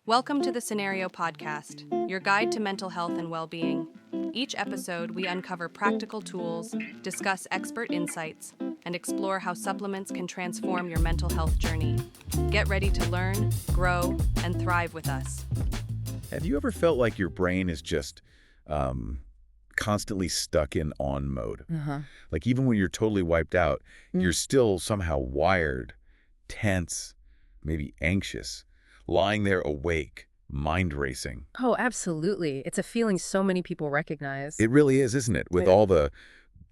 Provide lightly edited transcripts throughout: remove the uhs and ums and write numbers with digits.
Welcome to the Cenario podcast, your guide to mental health and well-being. Each episode, we uncover practical tools, discuss expert insights, and explore how supplements can transform your mental health journey. Get ready to learn, grow, and thrive with us. Have you ever felt like your brain is just constantly stuck in on mode? Like even when you're totally wiped out, you're still somehow wired, tense, maybe anxious, lying there awake, mind racing. Oh, absolutely. It's a feeling so many people recognize. It really is, isn't it? With Yeah. all the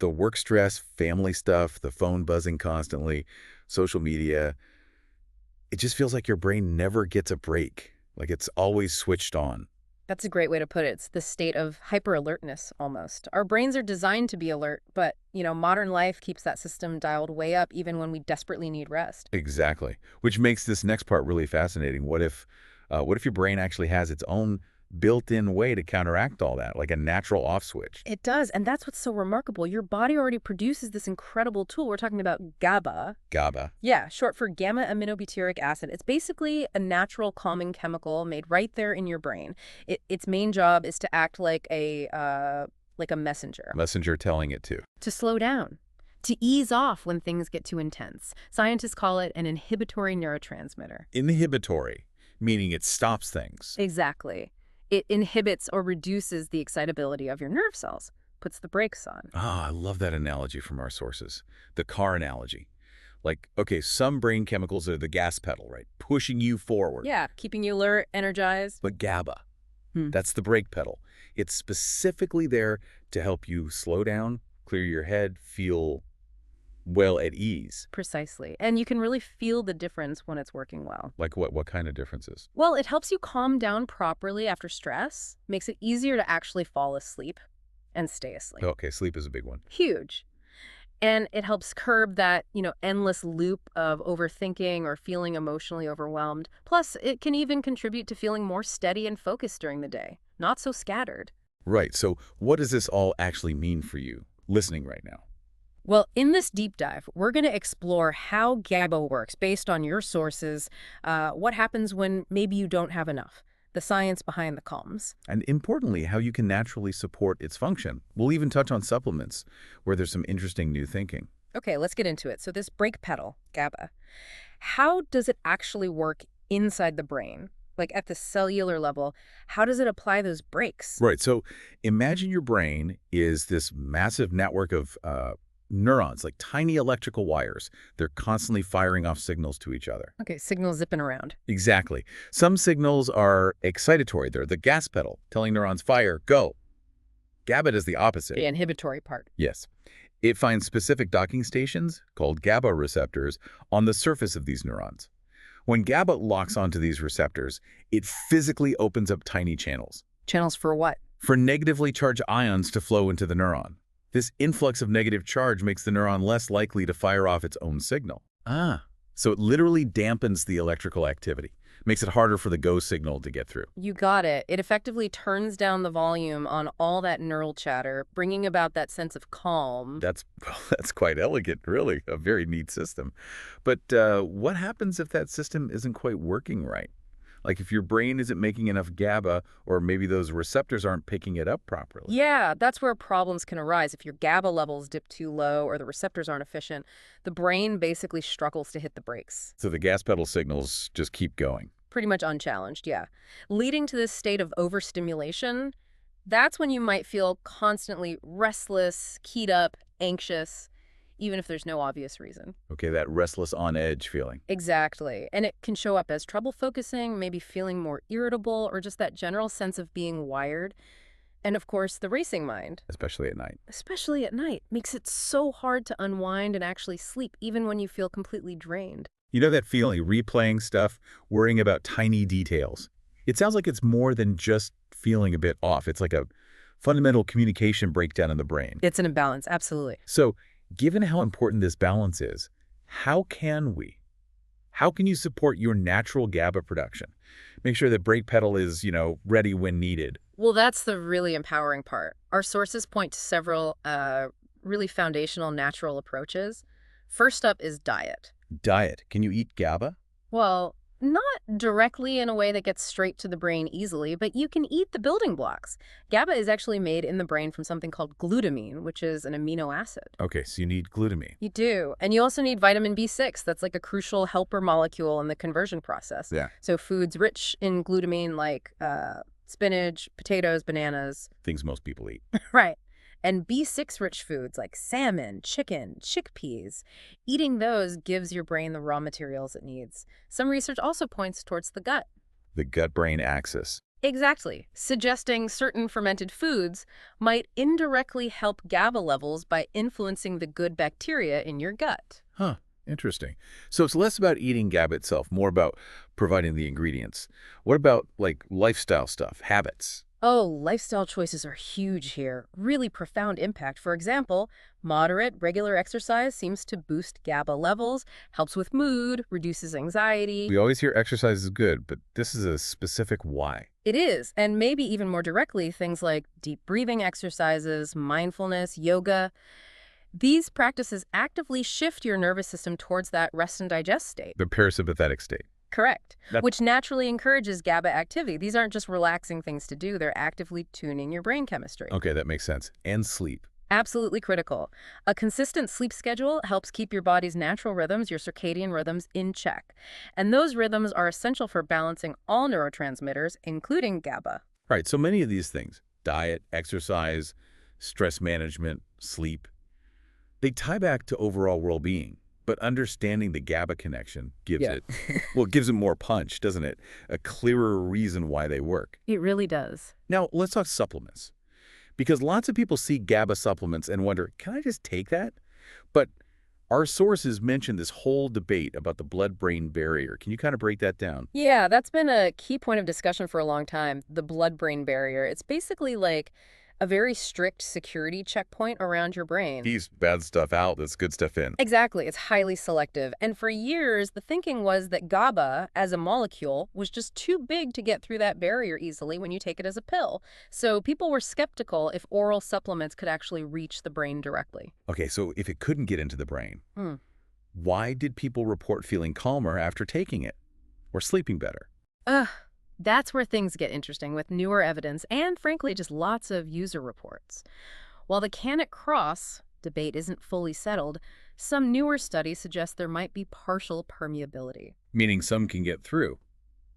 work stress, family stuff, the phone buzzing constantly, social media, it just feels like your brain never gets a break. Like it's always switched on. That's a great way to put it. It's the state of hyper-alertness almost. Our brains are designed to be alert, but, modern life keeps that system dialed way up even when we desperately need rest. Exactly. Which makes this next part really fascinating. What if your brain actually has its own built-in way to counteract all that, like a natural off switch? It does, and that's what's so remarkable. Your body already produces this incredible tool. We're talking about GABA. GABA. Yeah, short for gamma-aminobutyric acid. It's basically a natural calming chemical made right there in your brain. Its main job is to act like a messenger. Messenger telling it to. Slow down, to ease off when things get too intense. Scientists call it an inhibitory neurotransmitter. Inhibitory, meaning it stops things. Exactly. It inhibits or reduces the excitability of your nerve cells, puts the brakes on. Ah, I love that analogy from our sources. The car analogy. Like, okay, some brain chemicals are the gas pedal, right? Pushing you forward. Yeah, keeping you alert, energized. But GABA, that's the brake pedal. It's specifically there to help you slow down, clear your head, feel well at ease. Precisely. And you can really feel the difference when it's working well. Like what? What kind of differences? Well, it helps you calm down properly after stress, makes it easier to actually fall asleep and stay asleep. Okay, sleep is a big one. Huge. And it helps curb that, endless loop of overthinking or feeling emotionally overwhelmed. Plus, it can even contribute to feeling more steady and focused during the day, not so scattered. Right. So what does this all actually mean for you listening right now? Well, in this deep dive, we're going to explore how GABA works based on your sources, what happens when maybe you don't have enough, the science behind the calms. And importantly, how you can naturally support its function. We'll even touch on supplements, where there's some interesting new thinking. Okay, let's get into it. So this brake pedal, GABA, how does it actually work inside the brain? Like at the cellular level, how does it apply those brakes? Right. So imagine your brain is this massive network of neurons, like tiny electrical wires. They're constantly firing off signals to each other. Okay, signal zipping around. Exactly. Some signals are excitatory. They're the gas pedal, telling neurons fire, go. GABA does the opposite. The inhibitory part. Yes. It finds specific docking stations, called GABA receptors, on the surface of these neurons. When GABA locks onto these receptors, it physically opens up tiny channels. Channels for what? For negatively charged ions to flow into the neuron. This influx of negative charge makes the neuron less likely to fire off its own signal. So it literally dampens the electrical activity, makes it harder for the go signal to get through. You got it. It effectively turns down the volume on all that neural chatter, bringing about that sense of calm. That's quite elegant, really, a very neat system. But what happens if that system isn't quite working right? Like if your brain isn't making enough GABA, or maybe those receptors aren't picking it up properly. Yeah, that's where problems can arise. If your GABA levels dip too low or the receptors aren't efficient, the brain basically struggles to hit the brakes. So the gas pedal signals just keep going. Pretty much unchallenged, yeah. Leading to this state of overstimulation, that's when you might feel constantly restless, keyed up, anxious, even if there's no obvious reason. Okay, that restless on edge feeling. Exactly. And it can show up as trouble focusing, maybe feeling more irritable, or just that general sense of being wired. And of course, the racing mind, Especially at night. especially at night, makes it so hard to unwind and actually sleep, even when you feel completely drained. You know that feeling, replaying stuff, worrying about tiny details? It sounds like it's more than just feeling a bit off. It's like a fundamental communication breakdown in the brain. It's an imbalance, absolutely. So, given how important this balance is, how can you support your natural GABA production? Make sure the brake pedal is, ready when needed. Well, that's the really empowering part. Our sources point to several really foundational natural approaches. First up is diet. Diet. Can you eat GABA? Well, Not directly in a way that gets straight to the brain easily, but you can eat the building blocks. GABA is actually made in the brain from something called glutamine, which is an amino acid. Okay, so you need glutamine. You do. And you also need vitamin B6. That's like a crucial helper molecule in the conversion process. Yeah. So foods rich in glutamine like spinach, potatoes, bananas. Things most people eat. Right. And B6 rich foods like salmon, chicken, chickpeas. Eating those gives your brain the raw materials it needs. Some research also points towards the gut. The gut-brain axis. Exactly, suggesting certain fermented foods might indirectly help GABA levels by influencing the good bacteria in your gut. Huh, interesting. So it's less about eating GABA itself, more about providing the ingredients. What about, like, lifestyle stuff, habits? Oh, lifestyle choices are huge here. Really profound impact. For example, moderate, regular exercise seems to boost GABA levels, helps with mood, reduces anxiety. We always hear exercise is good, but this is a specific why. It is, and maybe even more directly, things like deep breathing exercises, mindfulness, yoga. These practices actively shift your nervous system towards that rest and digest state. The parasympathetic state. Correct. That- Which naturally encourages GABA activity. These aren't just relaxing things to do, they're actively tuning your brain chemistry. Okay, that makes sense. And sleep. Absolutely critical. A consistent sleep schedule helps keep your body's natural rhythms, your circadian rhythms, in check. And those rhythms are essential for balancing all neurotransmitters, including GABA. Right, so many of these things, diet, exercise, stress management, sleep, they tie back to overall well-being. But understanding the GABA connection gives it more punch, doesn't it? A clearer reason why they work. It really does. Now, let's talk supplements. Because lots of people see GABA supplements and wonder, can I just take that? But our sources mention this whole debate about the blood-brain barrier. Can you kind of break that down? Yeah, that's been a key point of discussion for a long time, the blood-brain barrier. It's basically like a very strict security checkpoint around your brain. Keeps bad stuff out, that's good stuff in. Exactly. It's highly selective. And for years, the thinking was that GABA, as a molecule, was just too big to get through that barrier easily when you take it as a pill. So people were skeptical if oral supplements could actually reach the brain directly. Okay, so if it couldn't get into the brain, Hmm. why did people report feeling calmer after taking it? Or sleeping better? Ugh. That's where things get interesting with newer evidence and, frankly, just lots of user reports. While the can it cross debate isn't fully settled, some newer studies suggest there might be partial permeability. Meaning some can get through.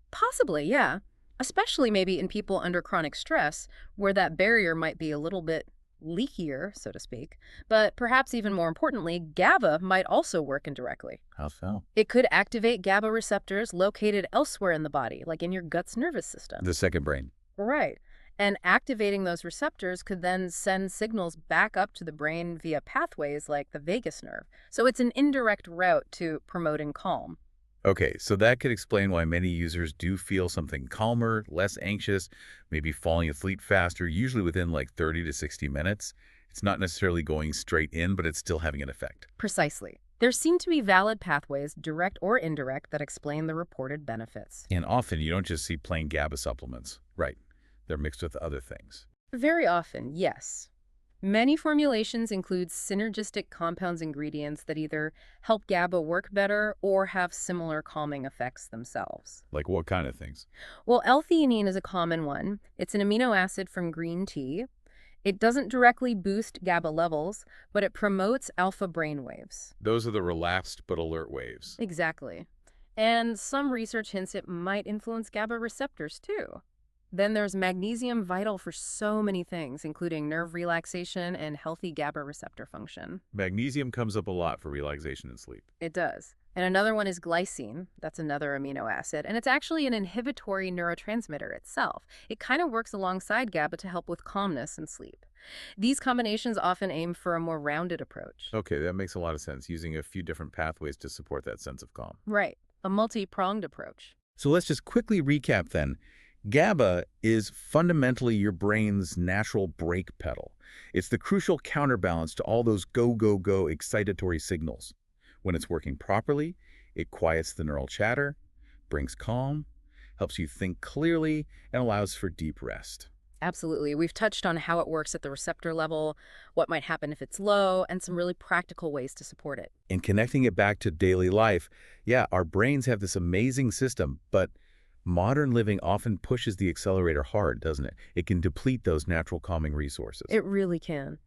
Possibly, yeah. Especially maybe in people under chronic stress, where that barrier might be a little bit leakier, so to speak. But perhaps even more importantly, GABA might also work indirectly. How so? It could activate GABA receptors located elsewhere in the body, like in your gut's nervous system. The second brain. Right. And activating those receptors could then send signals back up to the brain via pathways like the vagus nerve. So it's an indirect route to promoting calm. Okay, so that could explain why many users do feel something calmer, less anxious, maybe falling asleep faster, usually within like 30 to 60 minutes. It's not necessarily going straight in, but it's still having an effect. Precisely. There seem to be valid pathways, direct or indirect, that explain the reported benefits. And often you don't just see plain GABA supplements. Right. They're mixed with other things. Very often, yes. Many formulations include synergistic compounds ingredients that either help GABA work better or have similar calming effects themselves. Like what kind of things? Well, L-theanine is a common one. It's an amino acid from green tea. It doesn't directly boost GABA levels, but it promotes alpha brainwaves. Those are the relaxed but alert waves. Exactly. And some research hints it might influence GABA receptors too. Then there's magnesium, vital for so many things, including nerve relaxation and healthy GABA receptor function. Magnesium comes up a lot for relaxation and sleep. It does. And another one is glycine. That's another amino acid. And it's actually an inhibitory neurotransmitter itself. It kind of works alongside GABA to help with calmness and sleep. These combinations often aim for a more rounded approach. Okay, that makes a lot of sense, using a few different pathways to support that sense of calm. Right. A multi-pronged approach. So let's just quickly recap then. GABA is fundamentally your brain's natural brake pedal. It's the crucial counterbalance to all those go-go-go excitatory signals. When it's working properly, it quiets the neural chatter, brings calm, helps you think clearly, and allows for deep rest. Absolutely. We've touched on how it works at the receptor level, what might happen if it's low, and some really practical ways to support it. And connecting it back to daily life, yeah, our brains have this amazing system, but modern living often pushes the accelerator hard, doesn't it? It can deplete those natural calming resources. It really can.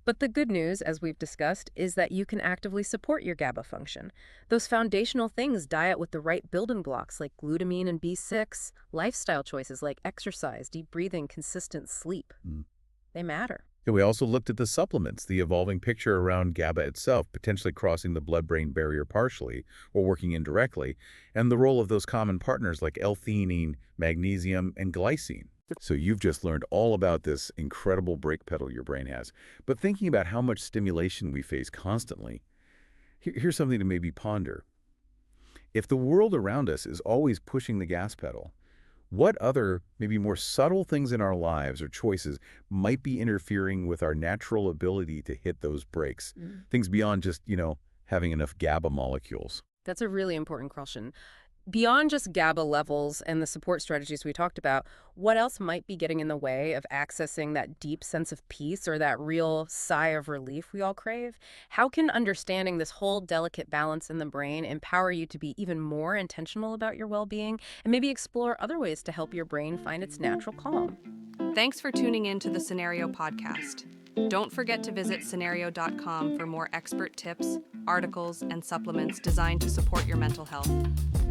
But the good news, as we've discussed, is that you can actively support your GABA function. Those foundational things, diet with the right building blocks like glutamine and B6, lifestyle choices like exercise, deep breathing, consistent sleep, they matter. And we also looked at the supplements, the evolving picture around GABA itself, potentially crossing the blood-brain barrier partially or working indirectly, and the role of those common partners like L-theanine, magnesium, and glycine. So you've just learned all about this incredible brake pedal your brain has. But thinking about how much stimulation we face constantly, here's something to maybe ponder. If the world around us is always pushing the gas pedal, what other, maybe more subtle things in our lives or choices might be interfering with our natural ability to hit those brakes? Things beyond just, having enough GABA molecules. That's a really important question. Beyond just GABA levels and the support strategies we talked about, what else might be getting in the way of accessing that deep sense of peace or that real sigh of relief we all crave? How can understanding this whole delicate balance in the brain empower you to be even more intentional about your well-being and maybe explore other ways to help your brain find its natural calm? Thanks for tuning in to the Cenario podcast. Don't forget to visit Cenario.com for more expert tips, articles, and supplements designed to support your mental health.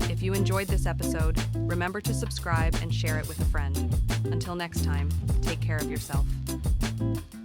If you enjoyed this episode, remember to subscribe and share it with a friend. Until next time, take care of yourself.